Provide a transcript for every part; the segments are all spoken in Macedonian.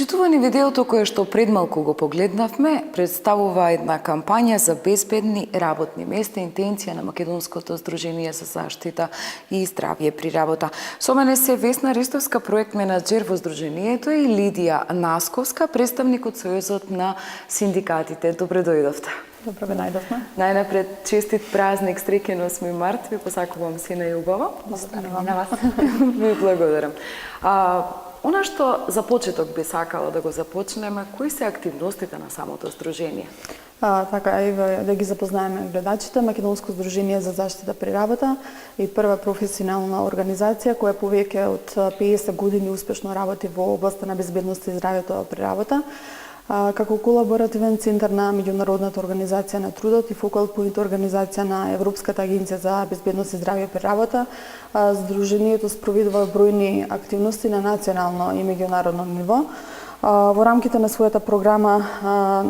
Почитувани, видеото кое што пред малку го погледнавме представува една кампања за безбедни работни места, интенција на Македонското здружение за заштита и здравје при работа. Со мене се Весна Ристовска, проект менаџер во здружението, и Лидија Насковска, представник од Сојузот на синдикатите. Добре дојдовте. Добро ве најдовме. Најнапред честит празник, среќен 8 март, ви посакувам се најубаво. Благодарам на вас. Ви благодарам. Она што за почеток би сакала да го започнеме, кои се активностите на самото здружение? Така, еве да ги запознаеме гледачите. Македонско здружение за заштита при работа е прва професионална организација која повеќе од 50 години успешно работи во областа на безбедност и здравјето при работа. Како колаборативен центар на Меѓународната организација на трудот и фокал поинт организација на Европската агенција за безбедност и здравје при работа, здружението спроведува бројни активности на национално и меѓународно ниво. Во рамките на својата програма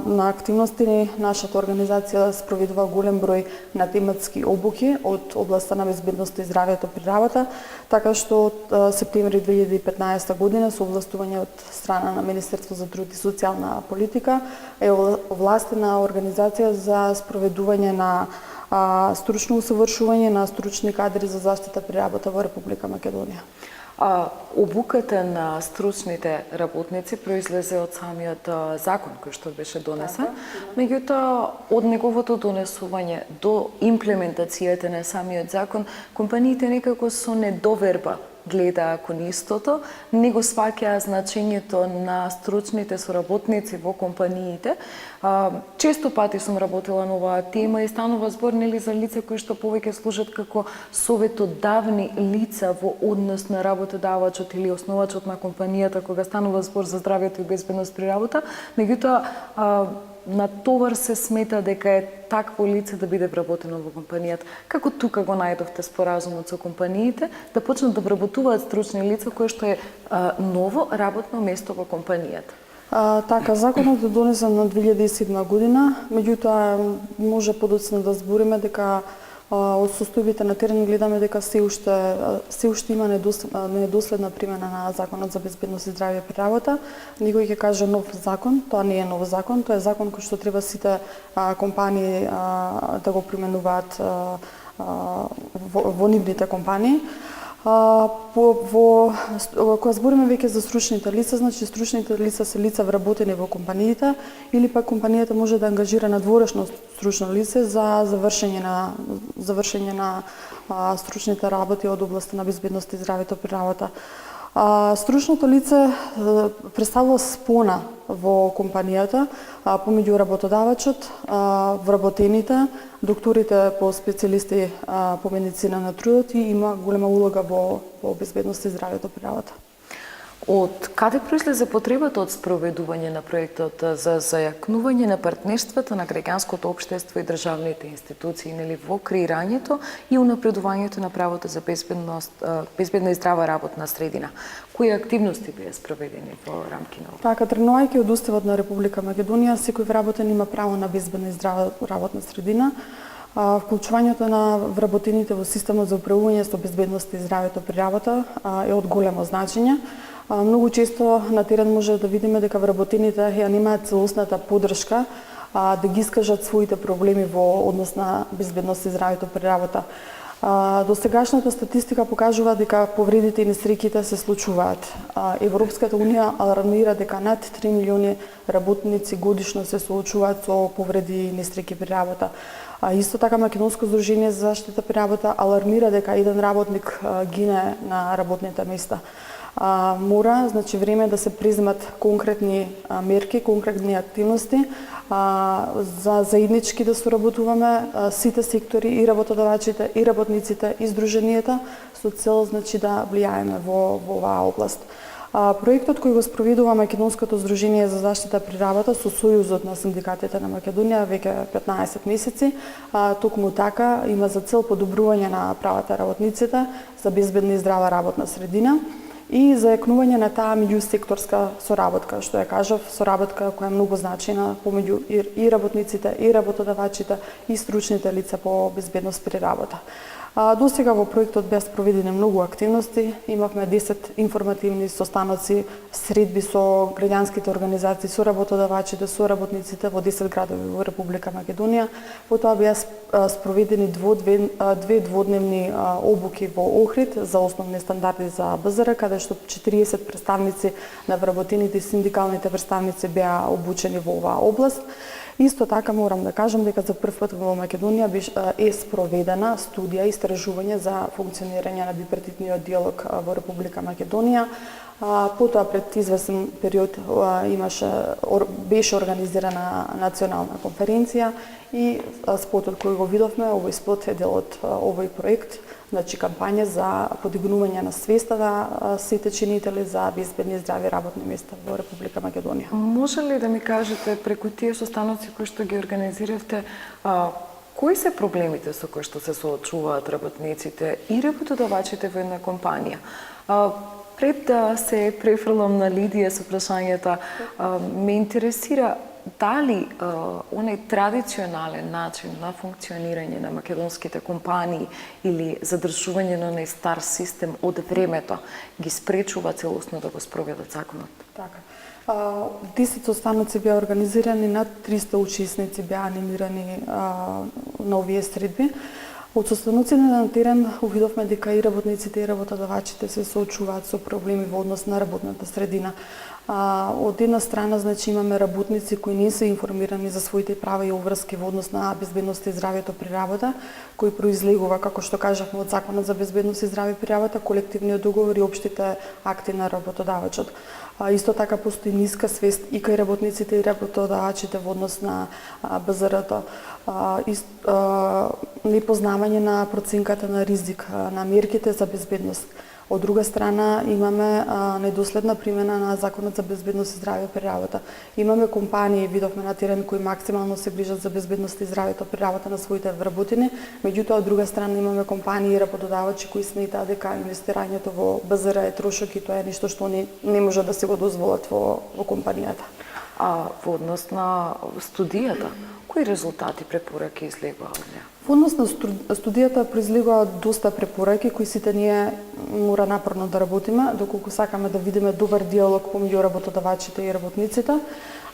на активности, нашата организација спроведува голем број на тематски обуки од областа на безбедност и здравјето при работа, така што од септември 2015 година со овластување од страна на Министерство за труд и социјална политика е овластена организација за спроведување на стручно усовршување на стручни кадри за заштита при работа во Република Македонија. Обуката на стручните работници произлезе од самиот закон кој што беше донесен, меѓутоа од неговото донесување до имплементацијата на самиот закон, компаниите некако со недоверба гледаа кон истото, не го сваќаа значењето на стручните соработници во компаниите. Често пати сум работила на оваа тема и станува збор за лица кои што повеќе служат како советодавни лица во однос на работодавачот или основачот на компанијата кога станува збор за здравјето и безбедност при работа, меѓутоа на товар се смета дека е такво лице да биде вработено во компанијата. Како тука го најдовте споразумот со компаниите да почнат да вработуваат стручни лица кое што е ново работно место во компанијата? Така, законот е донесен на 2007 година, меѓутоа може подоцна да збориме дека од состојбите на терен гледаме дека се уште има недоследна примена на законот за безбедност и здравје при работа. Никој ќе каже нов закон, тоа не е нов закон, тоа е закон кој што треба сите компании да го применуваат во нивните компании. Кога збориме веќе за стручните лица, значи стручните лица се лица вработени во компаниите или пак компанијата може да ангажира надворешно стручно лице за завршење на стручните работи од областа на безбедност и здравјето при работа. Стручното лице представува спона во компанијата помеѓу работодавачот, вработените, докторите по специјалисти по медицина на трудот и има голема улога во безбедност и здравјето при работа. Од каде произлезе потребата од спроведување на проектот за зајакнување на партнерствата на граѓанското општество и државните институции во креирањето и унапредувањето на правото за безбедна и здрава работна средина? Кои активности беа спроведени во рамки на ова? Така, тргнувајќи од Уставот на Република Македонија, секој вработен има право на безбедна и здрава работна средина. Вклучувањето на вработените во системот за управување со безбедност и здравјето при работа е од големо значење. Многу често на терен може да видиме дека вработените ја немаат целосната поддршка да ги искажат своите проблеми во однос на безбедност и здравјето при работа. Досегашната статистика покажува дека повредите и несреќите се случуваат. Европската унија алармира дека над 3 милиони работници годишно се соочуваат со повреди и несреќи при работа. Исто така Македонско здружение за заштита при работа алармира дека еден работник гине на работните места. Мора, значи време да се преземат конкретни мерки, конкретни активности за заеднички да соработуваме сите сектори, и работодавачите, и работниците, и здруженијата со цел значи да влијаеме во оваа област. Проектот кој го спроведува Македонското здружение за заштита при работа со Сојузот на синдикатите на Македонија веќе 15 месеци, токму така има за цел подобрување на правата работниците за безбедна и здрава работна средина и зајакнување на таа меѓусекторска соработка, што ја кажав, соработка која е многу значајна помеѓу и работниците, и работодавачите, и стручните лица по безбедност при работа. До сега во проектот беа спроведени многу активности, имавме 10 информативни состаноци, средби со граѓанските организации, со работодавачите, со работниците во 10 градови во Република Македонија. Потоа беа спроведени две дводневни обуки во Охрид за основни стандарди за БЗР, каде што 40 представници на вработените и синдикалните представници беа обучени во оваа област. Исто така морам да кажам дека за прв пат во Македонија е спроведена студија и истражување за функционирање на бипартитниот диалог во Република Македонија. Потоа пред известен период беше организирана национална конференција и спотот кој го видовме, овој спот е дел од овој проект, значи кампања за подигнување на свеста на сите чинители за безбедни и здрави работни места во Република Македонија. Може ли да ми кажете преку тие состаноци кои што ги организиравте, кои се проблемите со кои што се соочуваат работниците и работодавачите во една компанија? Пред да се префрлам на Лидија со прашањата, ме интересира дали онај традиционален начин на функционирање на македонските компании или задржување на онај стар систем од времето ги спречува целосно да го спроведат законот? Така. 10 состаноци беа организирани, над 300 учесници беа анимирани на овие средби. Од состаноците на терен увидовме дека и работниците и работодавачите се соочуваат со проблеми во однос на работната средина. Од една страна, значи, имаме работници кои не се информирани за своите права и обврски во однос на безбедноста и здравјето при работа, кој произлегува, како што кажавме, од Законот за безбедност и здравје при работа, колективниот договор и општите акти на работодавачот. Исто така постои ниска свест и кај работниците и работодавачите во однос на БЗР-то. Непознавање на проценката на ризик, на мерките за безбедност. Од друга страна, имаме недоследна примена на Законот за безбедност и здравје при работа. Имаме компании, видовме на терен, кои максимално се грижат за безбедност и здравјето при работа на своите вработени, меѓутоа од друга страна имаме компании и работодавачи кои сметаат дека инвестирањето во БЗР е трошок и тоа е нешто што не може да се го дозволат во компанијата. Во однос на студијата, кои резултати, препораки излегува од неа? Во однос на студијата произлегува доста препораки кои сите ние мора напорно да работиме, доколку сакаме да видиме добар диалог помеѓу работодавачите и работниците.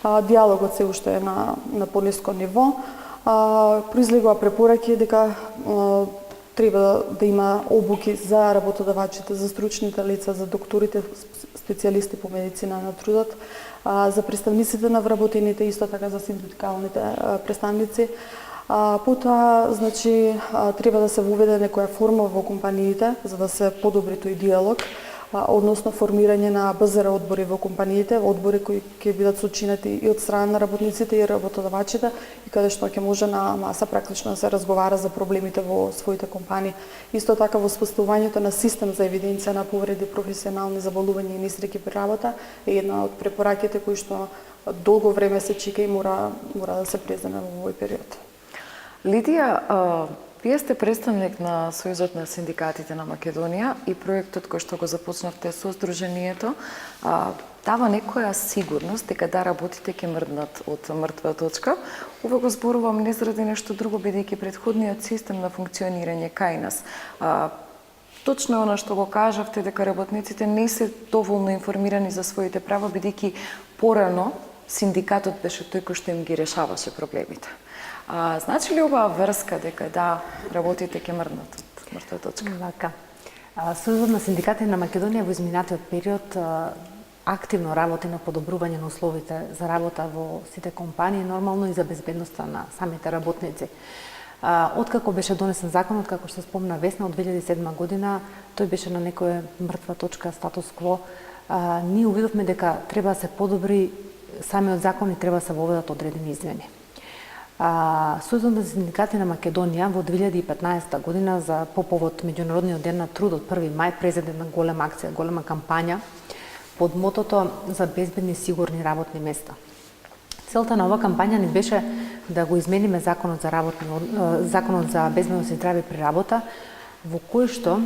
Диалогот се уште е на пониско ниво. Произлегува препораки дека треба да има обуки за работодавачите, за стручните лица, за докторите, специјалисти по медицина на трудот, за представниците на вработените, исто така за синдикалните представници. Потоа, значи, треба да се воведе некоја форма во компаниите за да се подобри тој диалог, односно формирање на БЗР одбори во компаниите, одбори кои ќе бидат сочинети и од страна на работниците и работодавачите и каде што ќе може на маса практично да се разговара за проблемите во своите компании. Исто така во споставувањето на систем за евиденција на повреди, професионални заболувања и несреќи при работа е една од препораките кои што долго време се чека и мора да се преземе во овој период. Лидија, вие сте представник на Сојузот на синдикатите на Македонија и проектот кој што го започнавте со Сдруженијето дава некоја сигурност дека да работите ќе мрднат од мртва точка. Ова го зборувам не заради нешто друго, бидејќи претходниот систем на функционирање кај нас точно она што го кажавте, дека работниците не се доволно информирани за своите права, бидејќи порано синдикатот беше тој кој што им ги решаваше проблемите. Значи ли оваа врска дека да, работите ќе мрднат од мртва точка? Вака. Сојузот на синдикатите на Македонија во изминатиот период активно работи на подобрување на условите за работа во сите компании, нормално и за безбедноста на самите работници. Откако беше донесен законот, како што спомна Весна, од 2007 година, тој беше на некоја мртва точка, статус кво. Ние увидовме дека треба да се подобри самиот закон и треба да се воведат одредени измени. Сојузот на синдикати на Македонија во 2015 година по повод Меѓународниот ден на трудот 1 мај презеде на голема акција, голема кампања под мотото за безбедни и сигурни работни места. Целта на оваа кампања не беше да го измениме законот за безбедност и здравје при работа, во кој што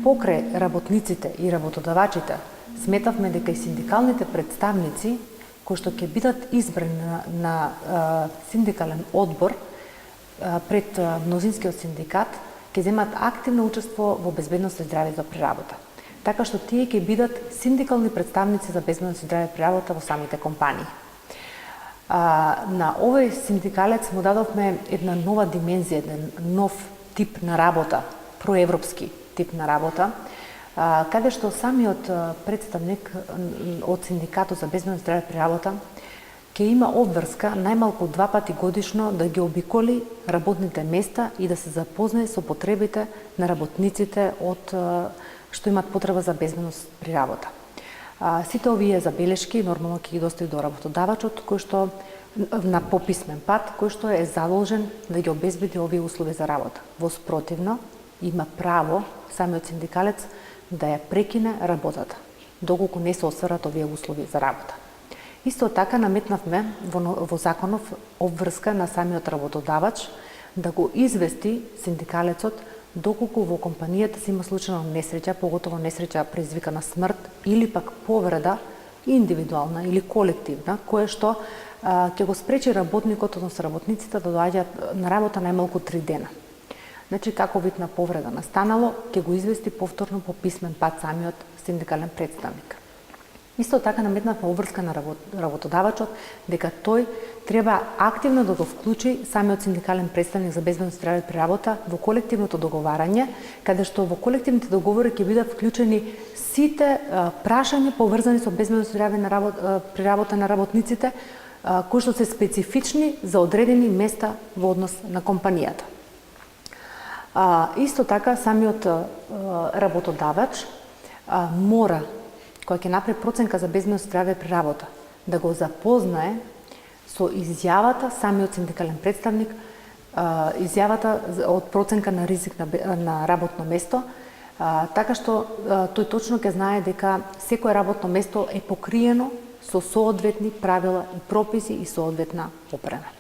покрај работниците и работодавачите сметавме дека и синдикалните представници кои што ќе бидат избрани на синдикален одбор пред мнозинскиот синдикат, ќе земат активно учество во безбедност и здравје при работа. Така што тие ќе бидат синдикални представници за безбедност и здравје при работа во самите компании. На овој синдикалец му дадовме една нова димензија, еден нов тип на работа, проевропски тип на работа, каде што самиот представник од синдикатот за безбедност и здравје при работа ќе има обврска најмалку 2 пати годишно да ги обиколи работните места и да се запознае со потребите на работниците од што имат потреба за безбедност при работа. Сите овие забелешки нормално ќе ги достави до работодавачот кој што на пописмен пат, кој што е задолжен да ги обезбеди овие услови за работа. Во спротивно, има право самиот синдикалец да ја прекине работата, доколку не се остварат овие услови за работа. Исто така наметнавме во законов обврска на самиот работодавач да го извести синдикалецот доколку во компанијата се има случајно несреќа, поготово несреќа предизвикана смрт или пак повреда индивидуална или колективна, кое што ќе го спречи работникот, односно работниците да доаѓаат на работа најмалку 3 дена. Значи, како вид на повреда настанало, ќе го извести повторно по писмен пат самиот синдикален представник. Исто така наметнавме обврска на работодавачот дека тој треба активно да го вклучи самиот синдикален представник за безбедност и здравје при работа во колективното договарање, каде што во колективните договори ќе бидат вклучени сите прашања поврзани со безбедност и здравје при работа на работниците, кои што се специфични за одредени места во однос на компанијата. Исто така самиот работодавач мора, кој ќе направи проценка за безбедност и здравје при работа, да го запознае со изјавата самиот синдикален представник, изјавата од проценка на ризик на работно место, така што тој точно ќе знае дека секое работно место е покриено со соодветни правила и прописи и соодветна опрема.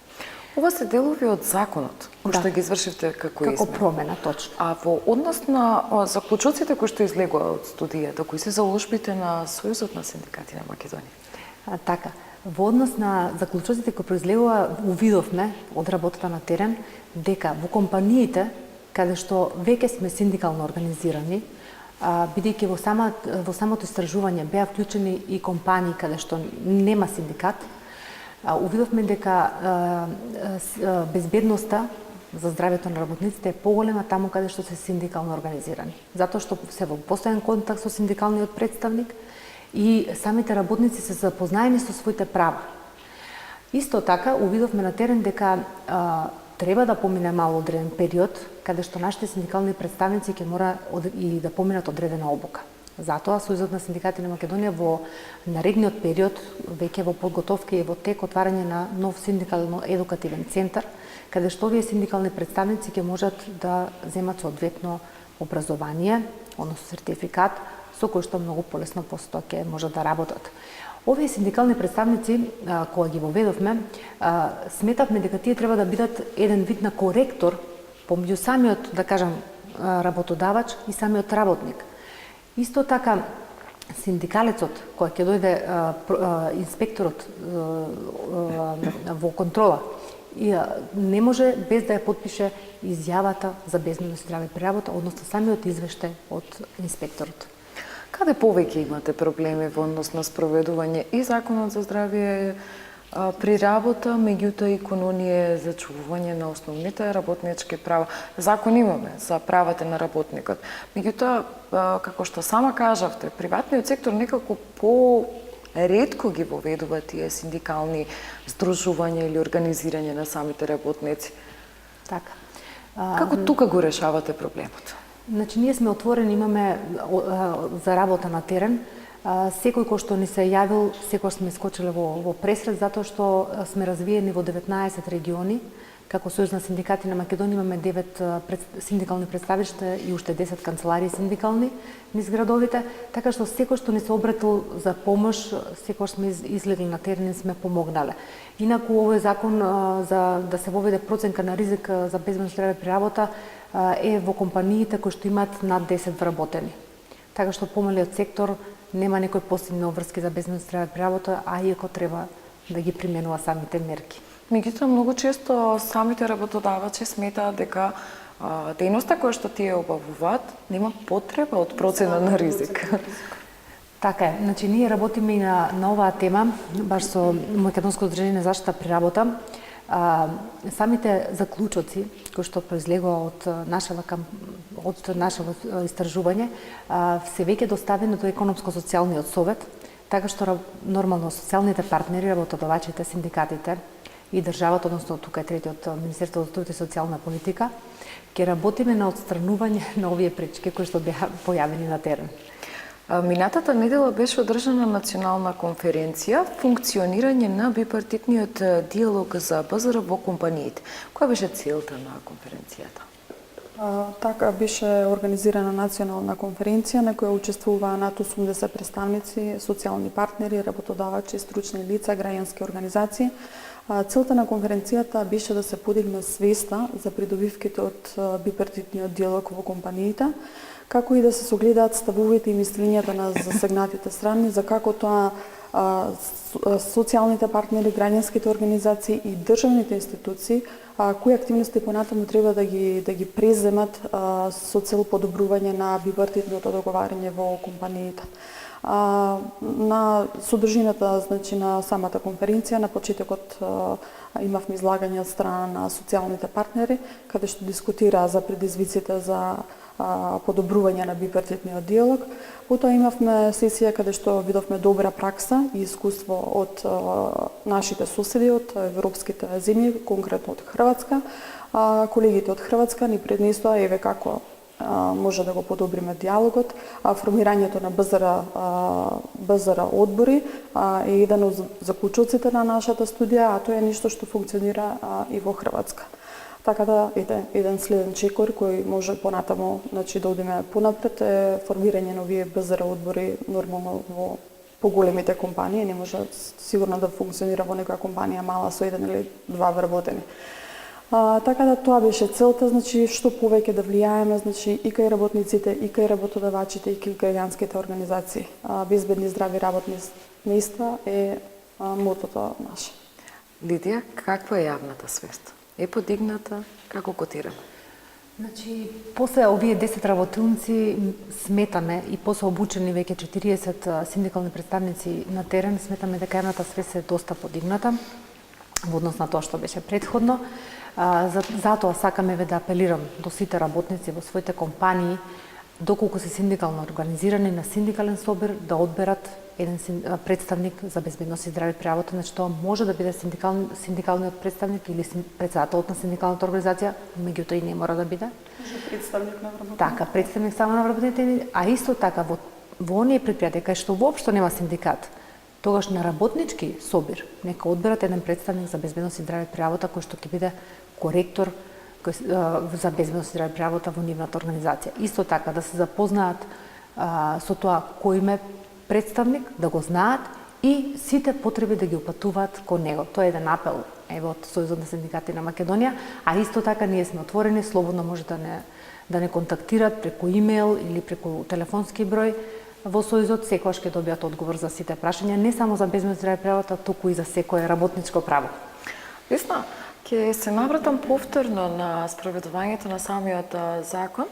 Ова се делови од законот, кој што ги извршивте како измена. Како промена, точно. А во однос на заклучоците кои што излегува од студијата, кои се заложбите на Сојузот на синдикати на Македонија? Така, во однос на заклучоците кои произлегува, увидовме од работата на терен дека во компаниите каде што веќе сме синдикално организирани, бидејќи во самото истражување беа вклучени и компании каде што нема синдикат, увидовме дека безбедноста за здравјето на работниците е поголема таму каде што се синдикално организирани. Затоа што се во постојан контакт со синдикалниот представник и самите работници се запознаени со своите права. Исто така, увидовме на терен дека треба да помине мало одреден период, каде што нашите синдикални представници ќе мора и да поминат одредена обука. Затоа Сојузот на синдикати на Македонија во наредниот период, веќе во подготовка и во тек отварање на нов синдикално-едукативен центар, каде што овие синдикални представници ќе можат да земат соодветно образование, односно сертификат, со кој што многу полесно после ќе можат да работат. Овие синдикални представници, кога ги воведовме, сметавме дека тие треба да бидат еден вид на коректор помеѓу самиот, да кажам, работодавач и самиот работник. Исто така, синдикалецот, кој ќе дојде инспекторот во контрола, не може без да ја подпише изјавата за безбедност и здравје при работа, односно самиот извештај од инспекторот. Каде повеќе имате проблеми во однос на спроведување и Законот за здравје при работа, меѓутоа и кон оние за чувување на основните работнички права? Закон имаме за правата на работникот. Меѓутоа, како што сама кажавте, приватниот сектор некако ретко ги воведува тие синдикални здружувања или организирање на самите работници. Така. Како тука го решавате проблемот? Значи, ние сме отворени, имаме за работа на терен. Секој кој што ни се јавил, секој сме искочиле во пресред, затоа што сме развиени во 19 региони. Како Сојуз на синдикати на Македонија имаме 9 синдикални представишта и уште 10 канцеларии синдикални низ градовите, така што секој што ни се обратил за помош, секој сме излегли на терен и сме помогнале. Инаку овој закон за да се воведе проценка на ризик за безбедност и здравје при работа е во компаниите кои што имаат над 10 вработени. Така што помалиот сектор нема некои посебни обврски за безбедност и здравје при работа, а иако треба да ги применува самите мерки. Меѓутоа, многу често самите работодавачи сметаат дека дејноста која што тие обавуваат нема потреба од процена на ризик. Така е. Значи, ние работиме и на оваа тема, баш со Македонско удружение за заштита при работа. Самите заклучоци кои што произлегува од нашето истражување се веќе доставени до економско-социјалниот совет, така што нормално социјалните партнери, работодавачите, синдикатите и државата, односно тука е третиот Министерството за труд и социјална политика, ќе работиме на отстранување на овие пречки кои што беа појавени на терен. Минатата недела беше одржана национална конференција функционирање на бипартитниот диалог за БЗР во компаниите. Која беше целта на конференцијата? Така беше организирана национална конференција на која учествуваа над 80 представници, социјални партнери, работодавачи, стручни лица, граѓански организации. Целта на конференцијата беше да се подигне свеста за придобивките од бипартитниот диалог во компаниите, како и да се согледаат ставовите и мислењата на засегнатите страни за како тоа социјалните партнери, граѓанските организации и државните институции кои активности понатаму треба да ги преземат со цел подобрување на бипартитното договарање во компаниите. На содржината, значи, на самата конференција, на почетокот имавме излагање од страна на социјалните партнери, каде што дискутираа за предизвиците за подобрување на бипартитниот диалог. Потоа имавме сесија каде што видовме добра пракса и искуство од нашите соседи, од европските земји, конкретно од Хрватска. Колегите од Хрватска ни преднесоа еве како може да го подобриме диалогот. Формирањето на БЗР одбори е еден од заклучоците на нашата студија, а тоа е нешто што функционира и во Хрватска. Така да еден следен чекор кој може понатаму, значи, да одиме понапред е формирање на овие БЗР одбори нормално во поголемите компании, не може сигурно да функционира во некоја компанија мала со еден или два вработени. Така да тоа беше целта, значи што повеќе да влијаеме, значи и кај работниците, и кај работодавачите, и кај граѓанските организации. Безбедни здрави работни места е мотото наше. Лидија, каква е јавната свест? Е подигната, како котираме? Значи, после овие 10 работилници сметаме и после обучени веќе 40 синдикални представници на терен, сметаме дека јавната свест е доста подигната во однос на тоа што беше претходно. Затоа сакаме да апелирам до сите работници во своите компании, доколку се синдикално организирани на синдикален собир, да одберат еден представник за безбедност и здраве при работа, значи тоа може да биде синдикалниот представник или председателот на синдикалната организација, меѓутоа и не мора да биде. Представник на вработените. Така, представник само на вработените, а исто така во оние предпријатија кај што воопшто нема синдикат, тогаш на работнички собир нека одберат еден представник за безбедност и здраве при работа кој што ќе биде коректор за безбедност и здраве при работа во нивната организација. Исто така да се запознаат со тоа кој им е представник, да го знаат и сите потреби да ги упатуваат кон него. Тоа е еден апел од Сојузот на синдикати на Македонија, а исто така ние сме отворени, слободно може да не контактираат преку имејл или преку телефонски број во Сојузот, секогаш ќе добијат одговор за сите прашања, не само за безбедност и здраве при работа, туку и за секое работничко право. Весна, ќе се навратам повторно на спроведувањето на самиот закон,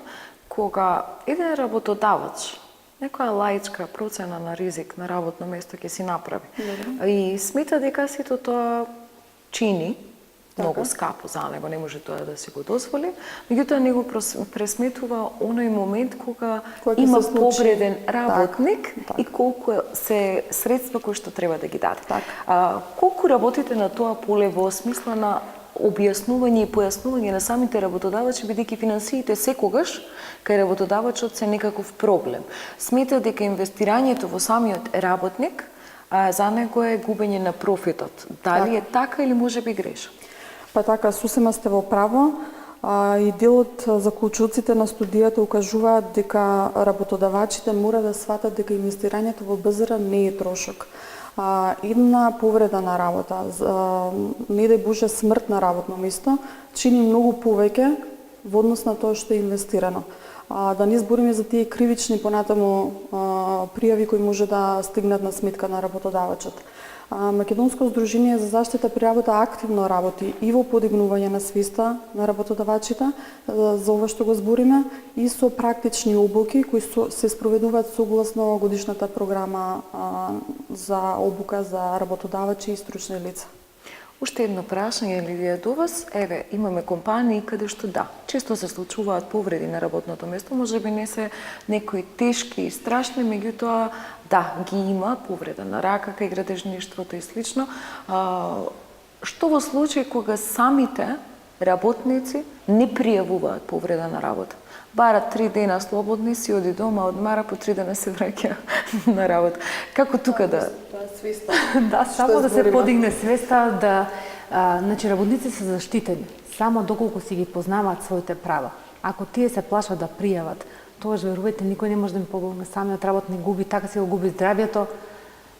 кога еден работодавач некоја лаичка процена на ризик на работно место ќе си направи. И смета дека сето тоа чини многу скапо за него, не може тоа да се го дозволи, меѓутоа него пресметува оној момент кога има повреден работник и колку се средства кои што треба да ги даде. Колку работите на тоа поле во смисла на објаснување и појаснување на самите работодавачи, бидејќи финансиите секогаш кај работодавачот се некаков проблем. Смета дека инвестирањето во самиот работник за него е губење на профитот. Дали е така или може би грешам? Па така, сосема сте во право. И дел од заклучоците на студијата укажуваат дека работодавачите мора да сватат дека инвестирањето во БЗР не е трошок. Една повреда на работа, не дај Боже смрт на работно место, чини многу повеќе во однос на тоа што е инвестирано. Да не збориме за тие кривични понатаму пријави кои може да стигнат на сметка на работодавачот. Македонско здружение за заштита при работа активно работи и во подигнување на свеста на работодавачите за ова што го збориме и со практични обуки кои се спроведуваат согласно годишната програма за обука за работодавачи и стручни лица. Уште едно прашање, Лидија, до вас. Еве, имаме компании каде што често се случуваат повреди на работното место, можеби не се некои тешки и страшни, меѓутоа ги има повреда на рака кај градежништвото и слично. Што во случај кога самите работници не пријавуваат повреда на работа? Барат 3 дена слободни, си оди дома, одмара, по 3 дена се враќа на работа. Како тука да... Тоа е свеста. Само да се подигне свеста, значи работници се заштитени, само доколку си ги познаваат своите права. Ако тие се плашат да пријават, тоа верувајте, никој не може да им помогне, самиот работник губи, така си го губи здравјето,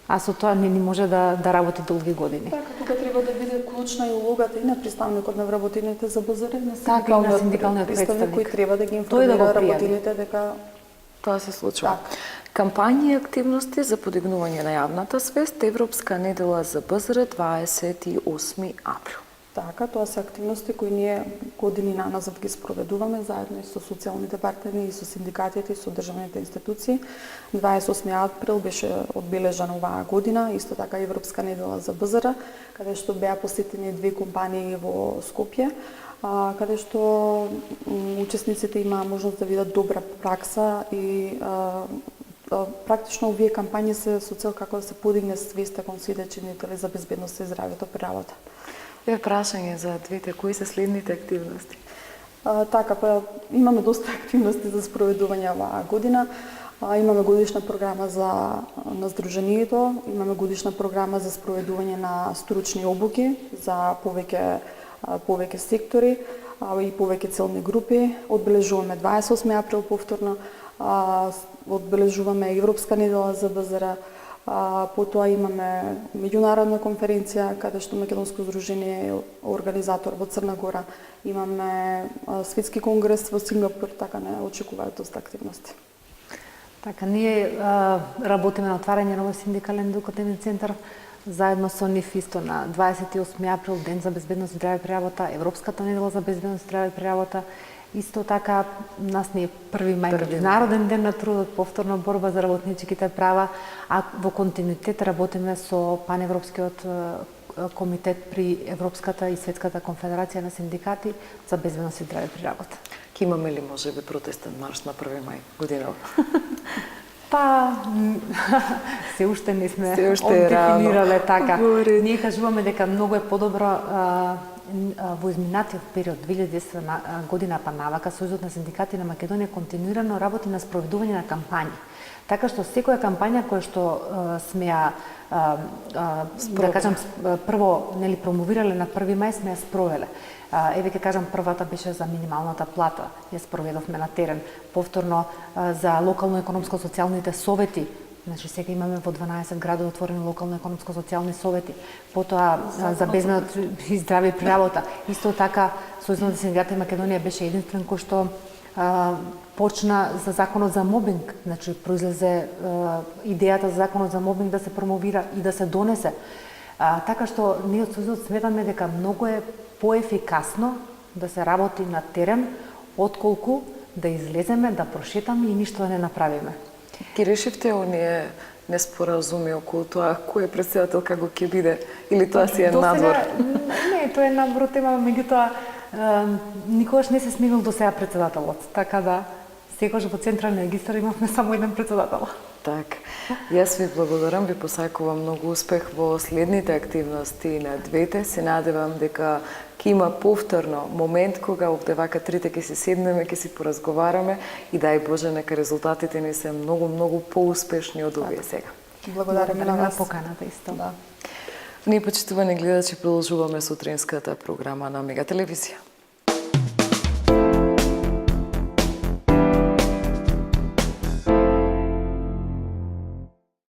а со тоа не може да работи долги години. Така, тука треба да биде клучна и улогата и на представникот на вработените за БЗР, на синдикалниот представник кој треба да ги информира работените дека тоа се случува. Кампањи и активности за подигнување на јавната свест, Европска недела за БЗР 28 април. Така, тоа се активности кои ние години наназад ги спроведуваме заедно и со социјалните партнери, и со синдикатите, и со државните институции. 28 април беше одбележан оваа година, исто така Европска недела за БЗР, каде што беа посетени 2 компании во Скопје, каде што учесниците имаа можност да видат добра пракса и практично овие кампањи се со цел како да се подигне свеста кон сите чинители за безбедност и здравјето при работа. Еве прашање за двете, кои се следните активности? Така, имаме доста активности за спроведување оваа година. Имаме годишна програма на Сдруженијето, имаме годишна програма за спроведување на стручни обуки за повеќе сектори и повеќе целни групи. Одбележуваме 28 април повторно, одбележуваме Европска недела за БЗР, потоа имаме меѓународна конференција каде што Македонско здружение е организатор во Црна Гора, имаме светски конгрес во Сингапур, така не очекуваат доста активности. Така, ние работиме на отварање на овој синдикален едукативен центар заедно со НИФ исто на 28 април, Ден за безбедност и здравје при работа, Европската недела за безбедност и здравје при работа. Исто така, нас ни е 1 мај меѓународен ден на трудот, повторно борба за работничките права, а во континуитет работиме со Паневропскиот комитет при Европската и Светската конфедерација на синдикати за безбедност и здравје при работа. Ке имаме ли можеби протестен марш на 1 мај годинава? Се уште не сме дефинирале така. Ние кажуваме дека многу е подобро во изминатиот период 2010 година па навака Сојузот на синдикати на Македонија континуирано работи на спроведување на кампањи. Така што секоја кампања која што сме ја да кажам прво промовирале на 1 мај сме ја спровеле. Еве ќе кажам, првата беше за минималната плата, ја спроведовме на терен. Повторно за локално-економско-социјалните совети, значи сега имаме во 12 градови отворени локално-економско-социјални совети. Потоа за безбедност и здравје при работа. Исто така Сојузот на синдикатите на Македонија беше единствен кој што почна за законот за мобинг, значи произлезе идејата за законот за мобинг да се промовира и да се донесе. Така што ние од Сојузот сметаме дека многу е поефикасно да се работи на терен, отколку да излеземе, да прошетаме и ништо да не направиме. Ги решивте оние неспоразуми околу тоа кој претседател како ќе биде или тоа си е надвор? Не, тоа е надвор тема, меѓутоа никогаш не се сменил до сега претседателот, така да секогаш во централен регистар имавме само еден претседател. Така. Јас ви благодарам, ви посакувам многу успех во следните активности на двете. Се надевам дека ќе има повторно момент кога овде вака трите ќе се седнеме, ќе си поразговараме и дај Боже нека резултатите ни се многу поуспешни од овие сега. Благодарам на вас. Поканата исто. Ние, почитувани гледачи, продолжуваме сутринската програма на Мега телевизија.